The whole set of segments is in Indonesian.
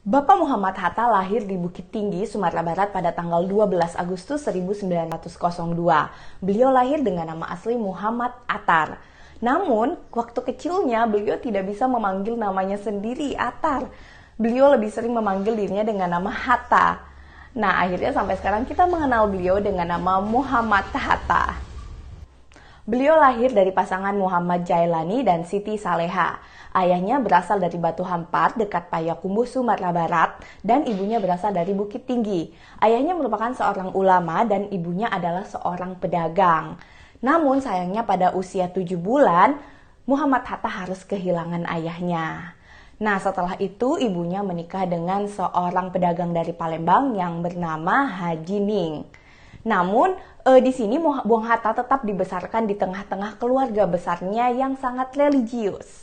Bapak Muhammad Hatta lahir di Bukit Tinggi, Sumatera Barat pada tanggal 12 Agustus 1902. Beliau lahir dengan nama asli Muhammad Attar. Namun, waktu kecilnya beliau tidak bisa memanggil namanya sendiri Attar. Beliau lebih sering memanggil dirinya dengan nama Hatta. Nah, akhirnya sampai sekarang kita mengenal beliau dengan nama Muhammad Hatta. Beliau lahir dari pasangan Muhammad Jailani dan Siti Saleha. Ayahnya berasal dari Batu Hampar dekat Payakumbuh, Sumatera Barat, dan ibunya berasal dari Bukit Tinggi. Ayahnya merupakan seorang ulama dan ibunya adalah seorang pedagang. Namun sayangnya pada usia 7 bulan, Muhammad Hatta harus kehilangan ayahnya. Nah, setelah itu ibunya menikah dengan seorang pedagang dari Palembang yang bernama Haji Ning. Namun, di sini Bung Hatta tetap dibesarkan di tengah-tengah keluarga besarnya yang sangat religius.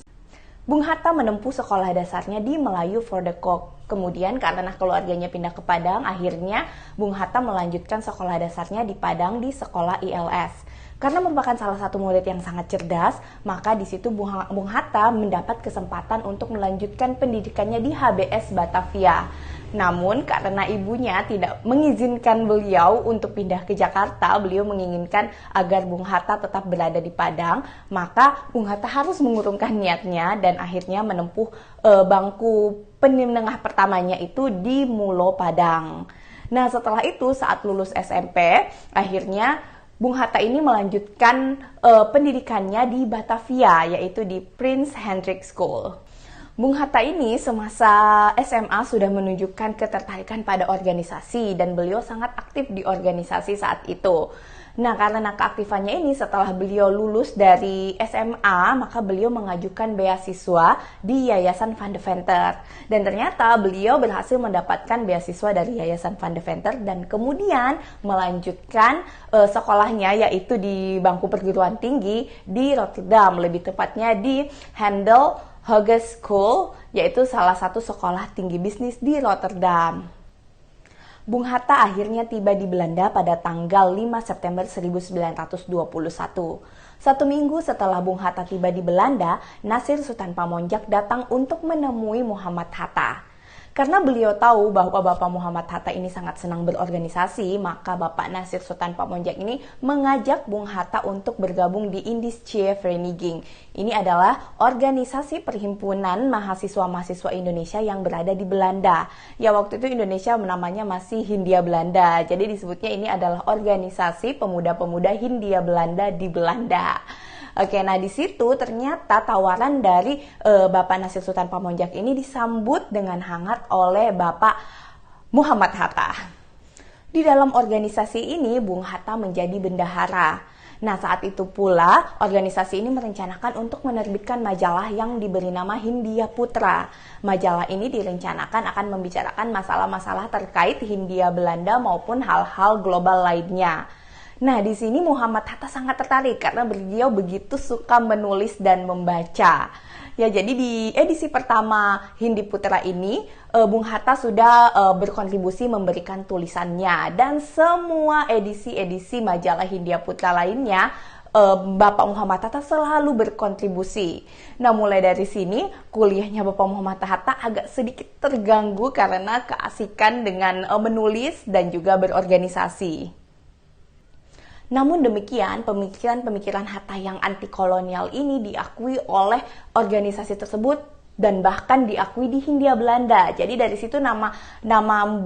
Bung Hatta menempuh sekolah dasarnya di Melayu for the Cock. Kemudian karena keluarganya pindah ke Padang, akhirnya Bung Hatta melanjutkan sekolah dasarnya di Padang di sekolah ILS. Karena merupakan salah satu murid yang sangat cerdas, maka di situ Bung Hatta mendapat kesempatan untuk melanjutkan pendidikannya di HBS Batavia. Namun karena ibunya tidak mengizinkan beliau untuk pindah ke Jakarta, beliau menginginkan agar Bung Hatta tetap berada di Padang, maka Bung Hatta harus mengurungkan niatnya dan akhirnya menempuh bangku menengah pertamanya itu di Mulo Padang. Nah, setelah itu saat lulus SMP, akhirnya Bung Hatta ini melanjutkan pendidikannya di Batavia, yaitu di Prince Hendrik School. Bung Hatta ini semasa SMA sudah menunjukkan ketertarikan pada organisasi dan beliau sangat aktif di organisasi saat itu. Nah, karena keaktifannya ini setelah beliau lulus dari SMA, maka beliau mengajukan beasiswa di Yayasan Van de Venter. Dan ternyata beliau berhasil mendapatkan beasiswa dari Yayasan Van de Venter dan kemudian melanjutkan sekolahnya yaitu di bangku perguruan tinggi di Rotterdam, lebih tepatnya di Handel Hogeschool School, yaitu salah satu sekolah tinggi bisnis di Rotterdam. Bung Hatta akhirnya tiba di Belanda pada tanggal 5 September 1921. Satu minggu setelah Bung Hatta tiba di Belanda, Nasir Sultan Pamonjak datang untuk menemui Muhammad Hatta. Karena beliau tahu bahwa Bapak Muhammad Hatta ini sangat senang berorganisasi, maka Bapak Nasir Sultan Pamonjak ini mengajak Bung Hatta untuk bergabung di Indische Vereniging. Ini adalah organisasi perhimpunan mahasiswa-mahasiswa Indonesia yang berada di Belanda. Ya, waktu itu Indonesia namanya masih Hindia Belanda. Jadi disebutnya ini adalah organisasi pemuda-pemuda Hindia Belanda di Belanda. Oke, nah di situ ternyata tawaran dari Bapak Nasir Sultan Pamonjak ini disambut dengan hangat oleh Bapak Muhammad Hatta. Di dalam organisasi ini, Bung Hatta menjadi bendahara. Nah, saat itu pula organisasi ini merencanakan untuk menerbitkan majalah yang diberi nama Hindia Putra. Majalah ini direncanakan akan membicarakan masalah-masalah terkait Hindia Belanda maupun hal-hal global lainnya. Nah, di sini Muhammad Hatta sangat tertarik karena beliau begitu suka menulis dan membaca. Ya, jadi di edisi pertama Hindia Putra ini, Bung Hatta sudah berkontribusi memberikan tulisannya dan semua edisi-edisi majalah Hindia Putra lainnya, Bapak Muhammad Hatta selalu berkontribusi. Nah, mulai dari sini kuliahnya Bapak Muhammad Hatta agak sedikit terganggu karena keasikan dengan menulis dan juga berorganisasi. Namun demikian, pemikiran-pemikiran Hatta yang anti kolonial ini diakui oleh organisasi tersebut dan bahkan diakui di Hindia Belanda. Jadi dari situ nama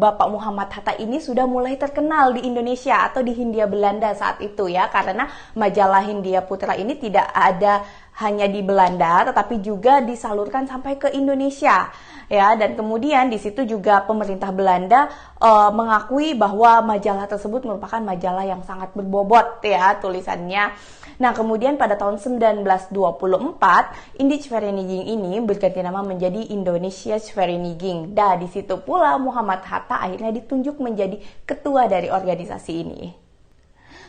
Bapak Muhammad Hatta ini sudah mulai terkenal di Indonesia atau di Hindia Belanda saat itu ya, karena majalah Hindia Putra ini tidak ada hanya di Belanda tetapi juga disalurkan sampai ke Indonesia. Ya, dan kemudian di situ juga pemerintah Belanda mengakui bahwa majalah tersebut merupakan majalah yang sangat berbobot ya tulisannya. Nah, kemudian pada tahun 1924 Indische Vereniging ini berganti nama menjadi Indonesische Vereniging. Dan di situ pula Muhammad Hatta akhirnya ditunjuk menjadi ketua dari organisasi ini.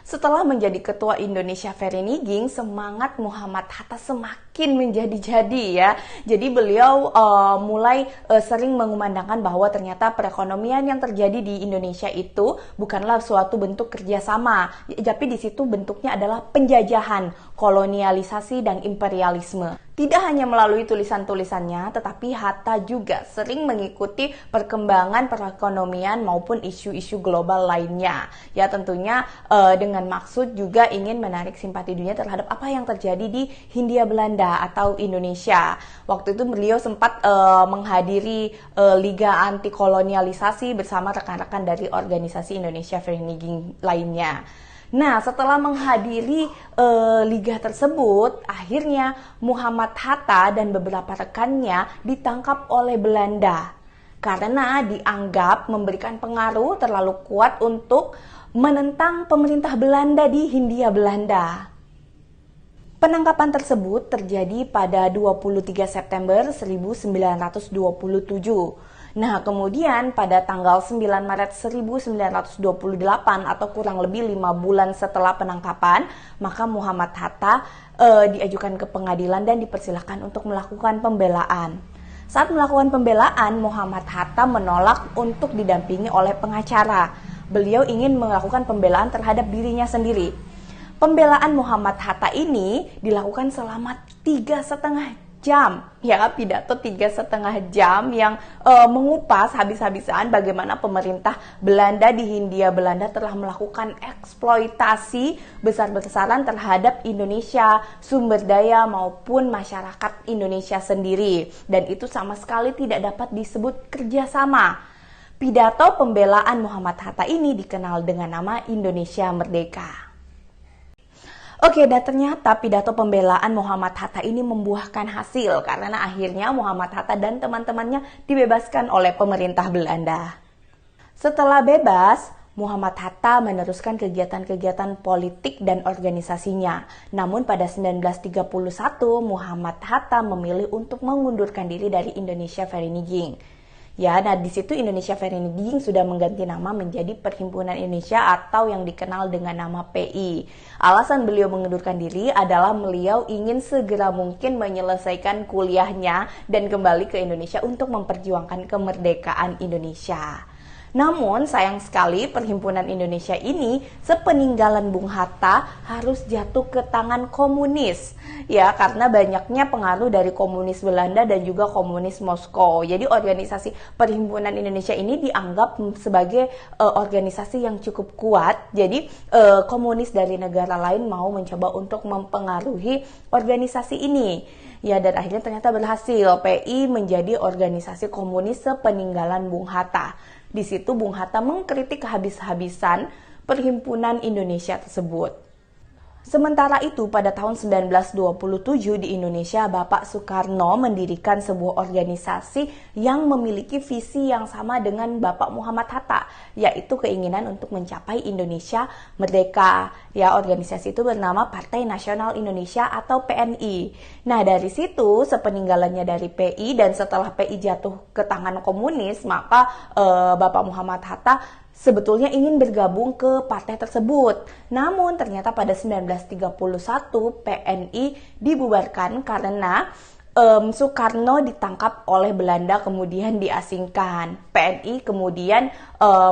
Setelah menjadi ketua Indonesia Vereniging, semangat Muhammad Hatta semakin semakin menjadi-jadi ya. Jadi beliau mulai sering mengumandangkan bahwa ternyata perekonomian yang terjadi di Indonesia itu bukanlah suatu bentuk kerjasama, tapi di situ bentuknya adalah penjajahan, kolonialisasi dan imperialisme. Tidak hanya melalui tulisan-tulisannya, tetapi Hatta juga sering mengikuti perkembangan perekonomian maupun isu-isu global lainnya. Ya tentunya dengan maksud juga ingin menarik simpati dunia terhadap apa yang terjadi di Hindia Belanda atau Indonesia. Waktu itu beliau sempat menghadiri Liga Anti Kolonialisasi bersama rekan-rekan dari organisasi Indonesia Vereniging lainnya. Nah, setelah menghadiri liga tersebut, akhirnya Muhammad Hatta dan beberapa rekannya ditangkap oleh Belanda karena dianggap memberikan pengaruh terlalu kuat untuk menentang pemerintah Belanda di Hindia Belanda. Penangkapan tersebut terjadi pada 23 September 1927. Nah, kemudian pada tanggal 9 Maret 1928 atau kurang lebih 5 bulan setelah penangkapan, maka Muhammad Hatta diajukan ke pengadilan dan dipersilakan untuk melakukan pembelaan. Saat melakukan pembelaan, Muhammad Hatta menolak untuk didampingi oleh pengacara. Beliau ingin melakukan pembelaan terhadap dirinya sendiri. Pembelaan Muhammad Hatta ini dilakukan selama 3,5 jam, ya pidato 3,5 jam yang mengupas habis-habisan bagaimana pemerintah Belanda di Hindia Belanda telah melakukan eksploitasi besar-besaran terhadap Indonesia, sumber daya maupun masyarakat Indonesia sendiri, dan itu sama sekali tidak dapat disebut kerjasama. Pidato pembelaan Muhammad Hatta ini dikenal dengan nama Indonesia Merdeka. Oke, dan ternyata pidato pembelaan Muhammad Hatta ini membuahkan hasil karena akhirnya Muhammad Hatta dan teman-temannya dibebaskan oleh pemerintah Belanda. Setelah bebas, Muhammad Hatta meneruskan kegiatan-kegiatan politik dan organisasinya. Namun pada 1931, Muhammad Hatta memilih untuk mengundurkan diri dari Indonesia Vereniging. Ya, nah di situ Indonesia Vereniging sudah mengganti nama menjadi Perhimpunan Indonesia atau yang dikenal dengan nama PI. Alasan beliau mengundurkan diri adalah beliau ingin segera mungkin menyelesaikan kuliahnya dan kembali ke Indonesia untuk memperjuangkan kemerdekaan Indonesia. Namun sayang sekali Perhimpunan Indonesia ini sepeninggalan Bung Hatta harus jatuh ke tangan komunis. Ya, karena banyaknya pengaruh dari komunis Belanda dan juga komunis Moskow. Jadi organisasi Perhimpunan Indonesia ini dianggap sebagai organisasi yang cukup kuat. Jadi komunis dari negara lain mau mencoba untuk mempengaruhi organisasi ini. Ya, dan akhirnya ternyata berhasil. PI menjadi organisasi komunis sepeninggalan Bung Hatta. Di situ Bung Hatta mengkritik habis-habisan Perhimpunan Indonesia tersebut. Sementara itu pada tahun 1927 di Indonesia, Bapak Soekarno mendirikan sebuah organisasi yang memiliki visi yang sama dengan Bapak Muhammad Hatta, yaitu keinginan untuk mencapai Indonesia merdeka. Ya, organisasi itu bernama Partai Nasional Indonesia atau PNI. Nah, dari situ sepeninggalannya dari PI dan setelah PI jatuh ke tangan komunis, maka Bapak Muhammad Hatta sebetulnya ingin bergabung ke partai tersebut. Namun ternyata pada 1931 PNI dibubarkan karena Soekarno ditangkap oleh Belanda kemudian diasingkan. PNI kemudian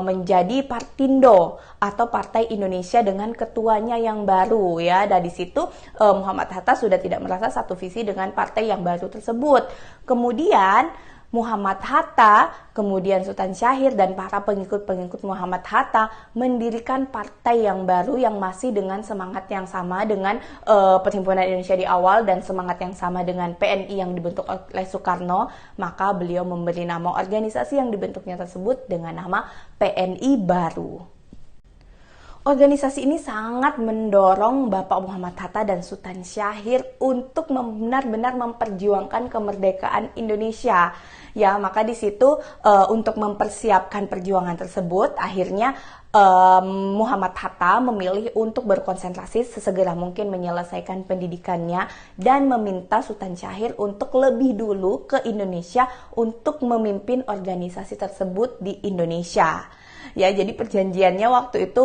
menjadi Partindo atau Partai Indonesia dengan ketuanya yang baru ya. Dan di situ Muhammad Hatta sudah tidak merasa satu visi dengan partai yang baru tersebut. Kemudian Muhammad Hatta, kemudian Sultan Syahir dan para pengikut-pengikut Muhammad Hatta mendirikan partai yang baru yang masih dengan semangat yang sama dengan Perhimpunan Indonesia di awal dan semangat yang sama dengan PNI yang dibentuk oleh Soekarno. Maka beliau memberi nama organisasi yang dibentuknya tersebut dengan nama PNI Baru. Organisasi ini sangat mendorong Bapak Muhammad Hatta dan Sultan Syahir untuk benar-benar memperjuangkan kemerdekaan Indonesia. Ya, maka di situ untuk mempersiapkan perjuangan tersebut, akhirnya Muhammad Hatta memilih untuk berkonsentrasi sesegera mungkin menyelesaikan pendidikannya dan meminta Sultan Syahrir untuk lebih dulu ke Indonesia untuk memimpin organisasi tersebut di Indonesia. Ya, jadi perjanjiannya waktu itu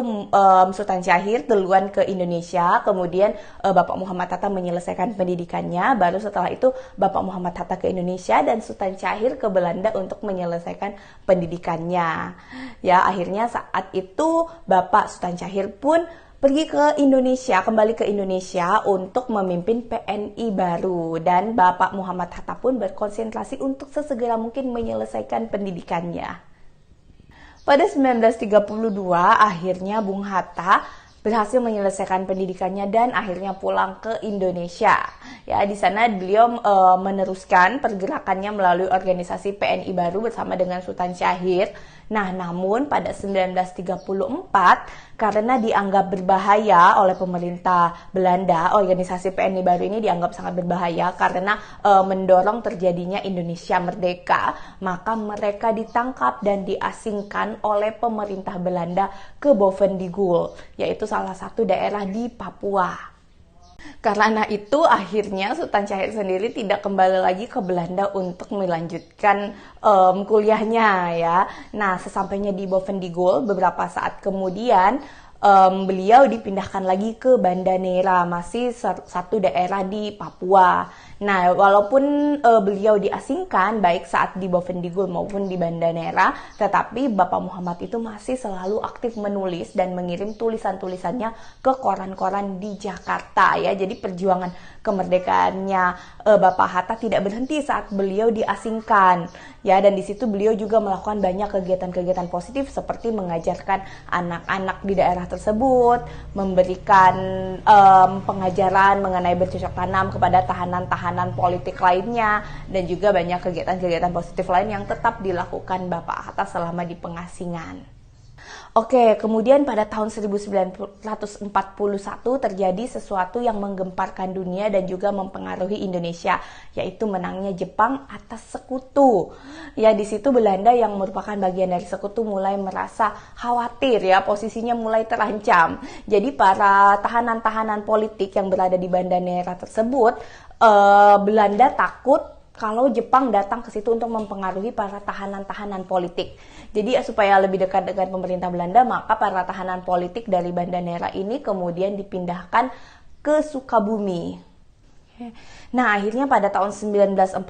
Sultan Syahrir duluan ke Indonesia, kemudian Bapak Muhammad Hatta menyelesaikan pendidikannya, baru setelah itu Bapak Muhammad Hatta ke Indonesia dan Sultan Syahrir ke Belanda untuk menyelesaikan pendidikannya. Ya, akhirnya saat itu Bapak Sultan Syahrir pun pergi ke Indonesia, kembali ke Indonesia untuk memimpin PNI baru, dan Bapak Muhammad Hatta pun berkonsentrasi untuk sesegera mungkin menyelesaikan pendidikannya. Pada 1932, akhirnya Bung Hatta berhasil menyelesaikan pendidikannya dan akhirnya pulang ke Indonesia. Ya, di sana beliau meneruskan pergerakannya melalui organisasi PNI baru bersama dengan Sultan Syahrir. Nah, namun pada 1934 karena dianggap berbahaya oleh pemerintah Belanda, organisasi PNI baru ini dianggap sangat berbahaya karena mendorong terjadinya Indonesia merdeka, maka mereka ditangkap dan diasingkan oleh pemerintah Belanda ke Bovendigul, yaitu salah satu daerah di Papua. Karena itu akhirnya Sultan Syahrir sendiri tidak kembali lagi ke Belanda untuk melanjutkan kuliahnya ya. Nah, sesampainya di Bovendigul beberapa saat kemudian beliau dipindahkan lagi ke Banda Neira, masih satu daerah di Papua. Nah, walaupun beliau diasingkan baik saat di Bovendigul maupun di Banda Neira, tetapi Bapak Muhammad itu masih selalu aktif menulis dan mengirim tulisan-tulisannya ke koran-koran di Jakarta ya. Jadi perjuangan kemerdekaannya Bapak Hatta tidak berhenti saat beliau diasingkan ya, dan di situ beliau juga melakukan banyak kegiatan-kegiatan positif seperti mengajarkan anak-anak di daerah tersebut, memberikan pengajaran mengenai bercocok tanam kepada tahanan-tahanan politik lainnya, dan juga banyak kegiatan-kegiatan positif lain yang tetap dilakukan Bapak Hatta selama di pengasingan. Oke, kemudian pada tahun 1941 terjadi sesuatu yang menggemparkan dunia dan juga mempengaruhi Indonesia, yaitu menangnya Jepang atas Sekutu. Ya, di situ Belanda yang merupakan bagian dari Sekutu mulai merasa khawatir ya, posisinya mulai terancam. Jadi para tahanan-tahanan politik yang berada di Banda Neira tersebut, Belanda takut kalau Jepang datang ke situ untuk mempengaruhi para tahanan-tahanan politik. Jadi supaya lebih dekat dengan pemerintah Belanda, maka para tahanan politik dari Banda Neira ini kemudian dipindahkan ke Sukabumi. Nah, akhirnya pada tahun 1942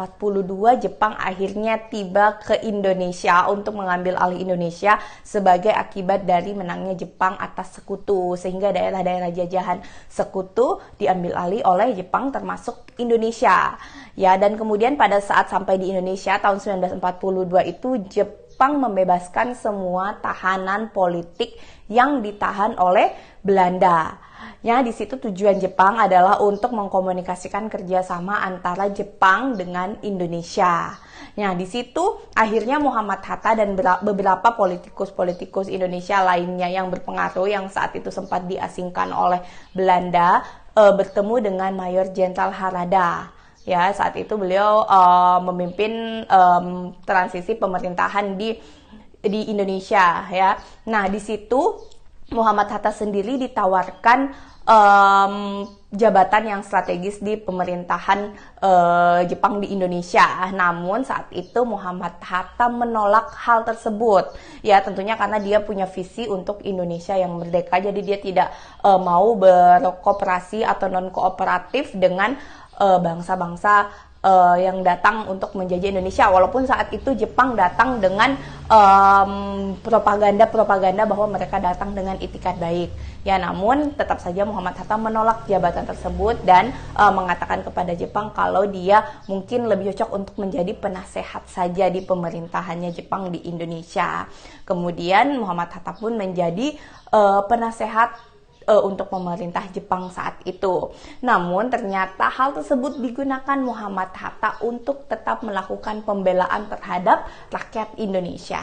Jepang akhirnya tiba ke Indonesia untuk mengambil alih Indonesia sebagai akibat dari menangnya Jepang atas Sekutu, sehingga daerah-daerah jajahan Sekutu diambil alih oleh Jepang termasuk Indonesia. Ya, dan kemudian pada saat sampai di Indonesia tahun 1942 itu Jepang membebaskan semua tahanan politik yang ditahan oleh Belanda. Ya, di situ tujuan Jepang adalah untuk mengkomunikasikan kerjasama antara Jepang dengan Indonesia. Nah, di situ akhirnya Muhammad Hatta dan beberapa politikus-politikus Indonesia lainnya yang berpengaruh yang saat itu sempat diasingkan oleh Belanda bertemu dengan Mayor Jenderal Harada. Ya, saat itu beliau memimpin transisi pemerintahan di Indonesia ya. Nah, di situ Muhammad Hatta sendiri ditawarkan jabatan yang strategis di pemerintahan Jepang di Indonesia. Namun saat itu Muhammad Hatta menolak hal tersebut. Ya, tentunya karena dia punya visi untuk Indonesia yang merdeka. Jadi dia tidak mau berkooperasi atau non-kooperatif dengan bangsa-bangsa yang datang untuk menjajah Indonesia, walaupun saat itu Jepang datang dengan propaganda bahwa mereka datang dengan itikat baik. Ya, namun tetap saja Muhammad Hatta menolak jabatan tersebut dan mengatakan kepada Jepang kalau dia mungkin lebih cocok untuk menjadi penasehat saja di pemerintahannya Jepang di Indonesia. Kemudian Muhammad Hatta pun menjadi penasehat untuk pemerintah Jepang saat itu. Namun ternyata hal tersebut digunakan Muhammad Hatta untuk tetap melakukan pembelaan terhadap rakyat Indonesia.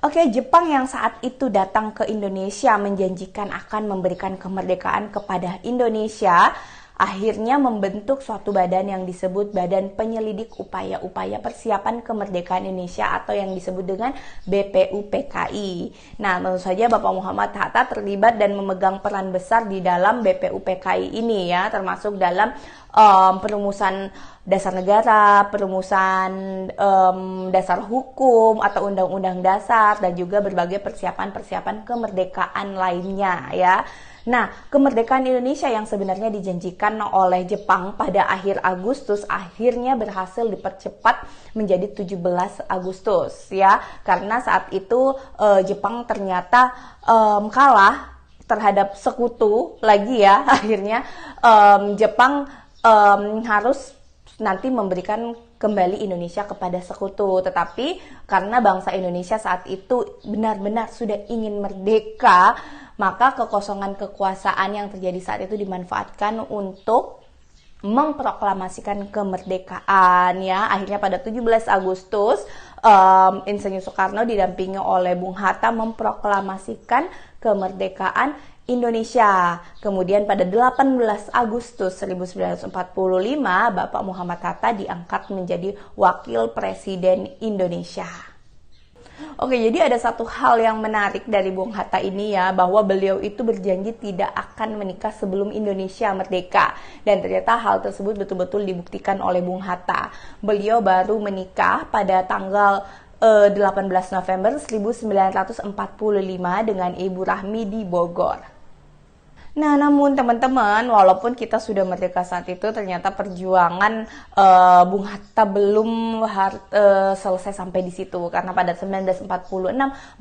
Oke, Jepang yang saat itu datang ke Indonesia menjanjikan akan memberikan kemerdekaan kepada Indonesia. akhirnya membentuk suatu badan yang disebut Badan Penyelidik Upaya-Upaya Persiapan Kemerdekaan Indonesia atau yang disebut dengan BPUPKI. Nah, tentu saja Bapak Muhammad Hatta terlibat dan memegang peran besar di dalam BPUPKI ini ya, termasuk dalam perumusan dasar negara, perumusan dasar hukum atau undang-undang dasar, dan juga berbagai persiapan-persiapan kemerdekaan lainnya ya. Nah, kemerdekaan Indonesia yang sebenarnya dijanjikan oleh Jepang pada akhir Agustus akhirnya berhasil dipercepat menjadi 17 Agustus ya. Karena saat itu Jepang ternyata kalah terhadap sekutu lagi ya. Akhirnya Jepang harus nanti memberikan kembali Indonesia kepada sekutu. Tetapi karena bangsa Indonesia saat itu benar-benar sudah ingin merdeka, maka kekosongan kekuasaan yang terjadi saat itu dimanfaatkan untuk memproklamasikan kemerdekaan ya. Akhirnya pada 17 Agustus Insinyur Soekarno didampingi oleh Bung Hatta memproklamasikan kemerdekaan Indonesia. Kemudian pada 18 Agustus 1945 Bapak Muhammad Hatta diangkat menjadi Wakil Presiden Indonesia. Oke, jadi ada satu hal yang menarik dari Bung Hatta ini ya, bahwa beliau itu berjanji tidak akan menikah sebelum Indonesia merdeka. Dan ternyata hal tersebut betul-betul dibuktikan oleh Bung Hatta. Beliau baru menikah pada tanggal 18 November 1945 dengan Ibu Rahmi di Bogor. Nah, namun teman-teman, walaupun kita sudah merdeka saat itu, ternyata perjuangan Bung Hatta belum selesai sampai di situ. Karena pada 1946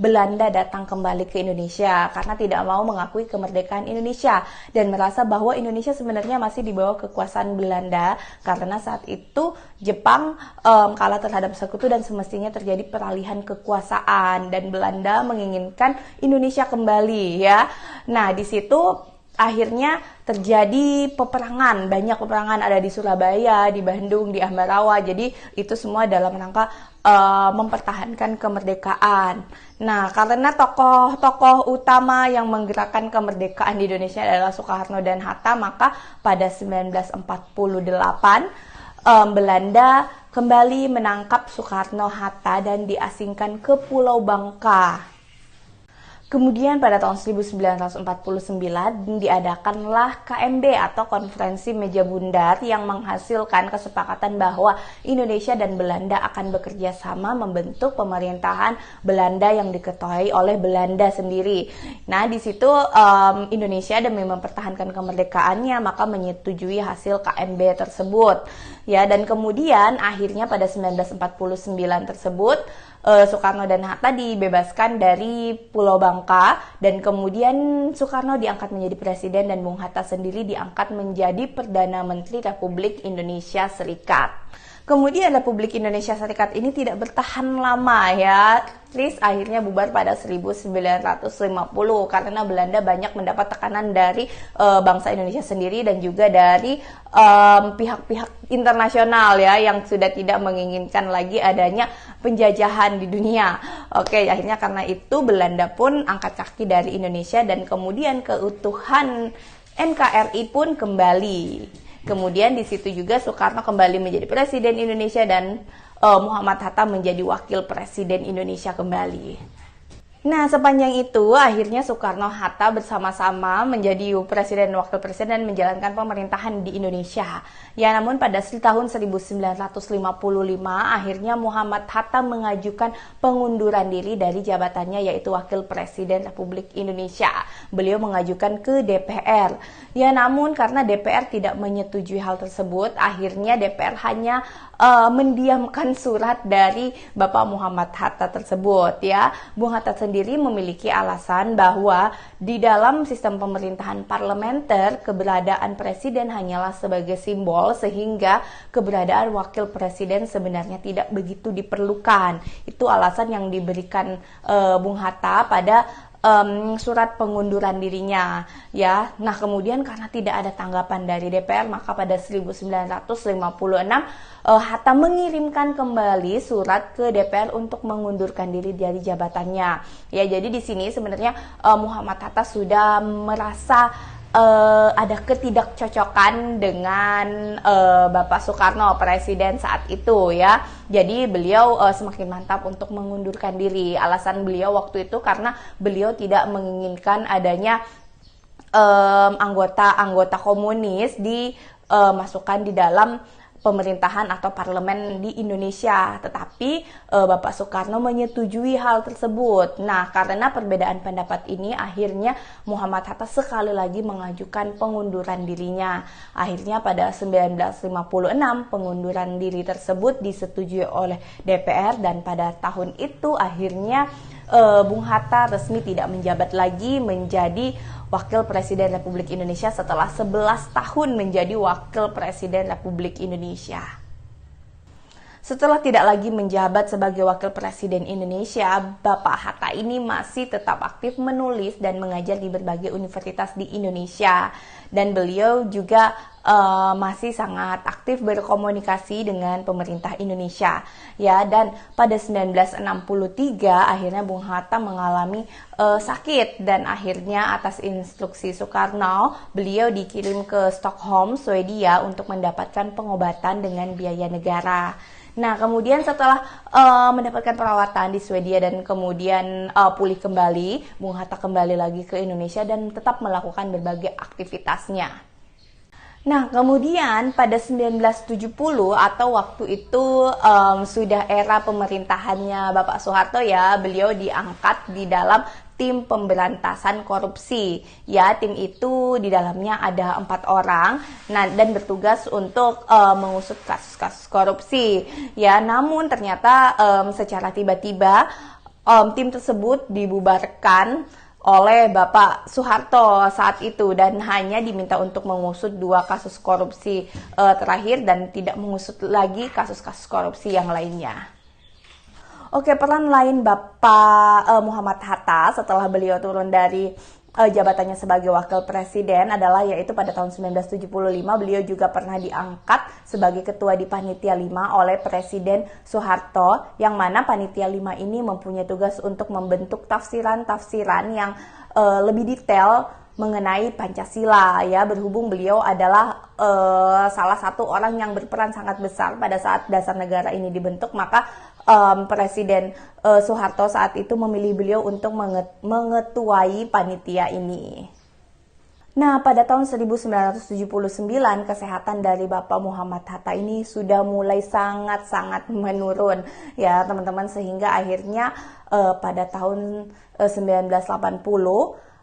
Belanda datang kembali ke Indonesia karena tidak mau mengakui kemerdekaan Indonesia dan merasa bahwa Indonesia sebenarnya masih di bawah kekuasaan Belanda karena saat itu Jepang kalah terhadap sekutu dan semestinya terjadi peralihan kekuasaan dan Belanda menginginkan Indonesia kembali ya. Nah, di situ akhirnya terjadi peperangan, banyak peperangan ada di Surabaya, di Bandung, di Ambarawa. Jadi itu semua dalam rangka mempertahankan kemerdekaan. Nah, karena tokoh-tokoh utama yang menggerakkan kemerdekaan di Indonesia adalah Soekarno dan Hatta, maka pada 1948 Belanda kembali menangkap Soekarno-Hatta dan diasingkan ke Pulau Bangka. Kemudian pada tahun 1949 diadakanlah KMB atau Konferensi Meja Bundar yang menghasilkan kesepakatan bahwa Indonesia dan Belanda akan bekerja sama membentuk pemerintahan Belanda yang diketuai oleh Belanda sendiri. Nah, di situ Indonesia demi mempertahankan kemerdekaannya maka menyetujui hasil KMB tersebut. Ya, dan kemudian akhirnya pada 1949 tersebut Soekarno dan Hatta dibebaskan dari Pulau Bangka dan kemudian Soekarno diangkat menjadi presiden dan Bung Hatta sendiri diangkat menjadi Perdana Menteri Republik Indonesia Serikat. Kemudian Republik Indonesia Serikat ini tidak bertahan lama ya, akhirnya bubar pada 1950 karena Belanda banyak mendapat tekanan dari bangsa Indonesia sendiri dan juga dari pihak-pihak internasional ya yang sudah tidak menginginkan lagi adanya penjajahan di dunia. Oke, akhirnya karena itu Belanda pun angkat kaki dari Indonesia dan kemudian keutuhan NKRI pun kembali. Kemudian di situ juga Soekarno kembali menjadi presiden Indonesia dan Muhammad Hatta menjadi wakil presiden Indonesia kembali. Nah, sepanjang itu akhirnya Soekarno-Hatta bersama-sama menjadi presiden dan wakil presiden dan menjalankan pemerintahan di Indonesia. Ya, namun pada tahun 1955 akhirnya Muhammad Hatta mengajukan pengunduran diri dari jabatannya yaitu wakil presiden Republik Indonesia. Beliau mengajukan ke DPR. Ya, namun karena DPR tidak menyetujui hal tersebut, akhirnya DPR hanya mendiamkan surat dari Bapak Muhammad Hatta tersebut ya. Bung Hatta sendiri memiliki alasan bahwa di dalam sistem pemerintahan parlementer keberadaan presiden hanyalah sebagai simbol sehingga keberadaan wakil presiden sebenarnya tidak begitu diperlukan. Itu alasan yang diberikan Bung Hatta pada surat pengunduran dirinya ya. Nah, kemudian karena tidak ada tanggapan dari DPR maka pada 1956 Hatta mengirimkan kembali surat ke DPR untuk mengundurkan diri dari jabatannya. Ya, jadi di sini sebenarnya Muhammad Hatta sudah merasa ada ketidakcocokan dengan Bapak Soekarno, presiden saat itu ya. Jadi beliau semakin mantap untuk mengundurkan diri. Alasan beliau waktu itu karena beliau tidak menginginkan adanya anggota-anggota komunis dimasukkan di dalam pemerintahan atau parlemen di Indonesia, tetapi Bapak Soekarno menyetujui hal tersebut. Nah, karena perbedaan pendapat ini, akhirnya Muhammad Hatta sekali lagi mengajukan pengunduran dirinya. Akhirnya pada 1956 pengunduran diri tersebut disetujui oleh DPR, dan pada tahun itu akhirnya Bung Hatta resmi tidak menjabat lagi menjadi Wakil Presiden Republik Indonesia setelah 11 tahun menjadi Wakil Presiden Republik Indonesia. Setelah tidak lagi menjabat sebagai Wakil Presiden Indonesia, Bapak Hatta ini masih tetap aktif menulis dan mengajar di berbagai universitas di Indonesia. Dan beliau juga masih sangat aktif berkomunikasi dengan pemerintah Indonesia. Ya, dan pada 1963 akhirnya Bung Hatta mengalami sakit, dan akhirnya atas instruksi Soekarno, beliau dikirim ke Stockholm, Swedia untuk mendapatkan pengobatan dengan biaya negara. Nah, kemudian setelah mendapatkan perawatan di Swedia dan kemudian pulih kembali, Bung Hatta kembali lagi ke Indonesia dan tetap melakukan berbagai aktivitasnya. Nah, kemudian pada 1970 atau waktu itu sudah era pemerintahannya Bapak Soeharto ya, beliau diangkat di dalam tim pemberantasan korupsi. Ya, tim itu di dalamnya ada 4 orang, nah, dan bertugas untuk mengusut kasus-kasus korupsi. Ya, namun ternyata secara tiba-tiba tim tersebut dibubarkan oleh Bapak Soeharto saat itu, dan hanya diminta untuk mengusut 2 kasus korupsi terakhir dan tidak mengusut lagi kasus-kasus korupsi yang lainnya. Oke, peran lain Bapak Muhammad Hatta setelah beliau turun dari jabatannya sebagai wakil presiden adalah yaitu pada tahun 1975 beliau juga pernah diangkat sebagai ketua di Panitia 5 oleh Presiden Soeharto, yang mana Panitia 5 ini mempunyai tugas untuk membentuk tafsiran-tafsiran yang lebih detail mengenai Pancasila ya, berhubung beliau adalah salah satu orang yang berperan sangat besar pada saat dasar negara ini dibentuk, maka Presiden Soeharto saat itu memilih beliau untuk mengetuai panitia ini. Nah, pada tahun 1979 kesehatan dari Bapak Muhammad Hatta ini sudah mulai sangat-sangat menurun ya teman-teman, sehingga akhirnya pada tahun 1980,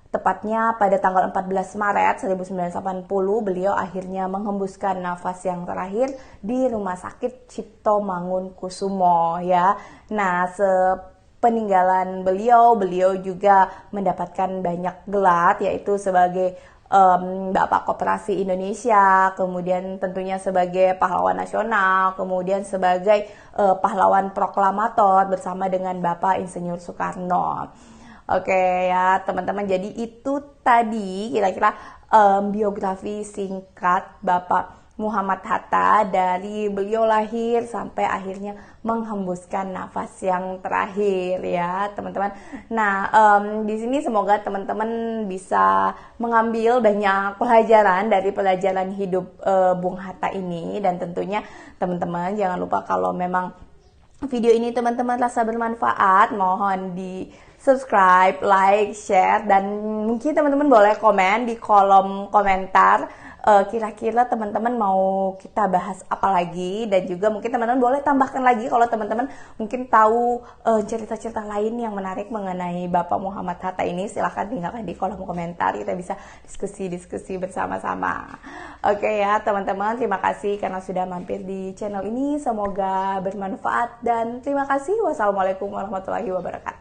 tepatnya pada tanggal 14 Maret 1980, beliau akhirnya menghembuskan nafas yang terakhir di Rumah Sakit Cipto Mangunkusumo ya. Nah, sepeninggalan beliau juga mendapatkan banyak gelar, yaitu sebagai Bapak Koperasi Indonesia, kemudian tentunya sebagai pahlawan nasional, kemudian sebagai pahlawan proklamator bersama dengan Bapak Insinyur Soekarno. Oke ya teman-teman, jadi itu tadi kira-kira biografi singkat Bapak Muhammad Hatta dari beliau lahir sampai akhirnya menghembuskan nafas yang terakhir ya teman-teman. Nah, di sini semoga teman-teman bisa mengambil banyak pelajaran dari pelajaran hidup Bung Hatta ini, dan tentunya teman-teman jangan lupa kalau memang video ini teman-teman rasa bermanfaat, mohon di subscribe, like, share, dan mungkin teman-teman boleh komen di kolom komentar kira-kira teman-teman mau kita bahas apa lagi, dan juga mungkin teman-teman boleh tambahkan lagi kalau teman-teman mungkin tahu cerita-cerita lain yang menarik mengenai Bapak Muhammad Hatta ini. Silahkan tinggalkan di kolom komentar, kita bisa diskusi-diskusi bersama-sama. Oke ya teman-teman, terima kasih karena sudah mampir di channel ini, semoga bermanfaat dan terima kasih. Wassalamualaikum warahmatullahi wabarakatuh.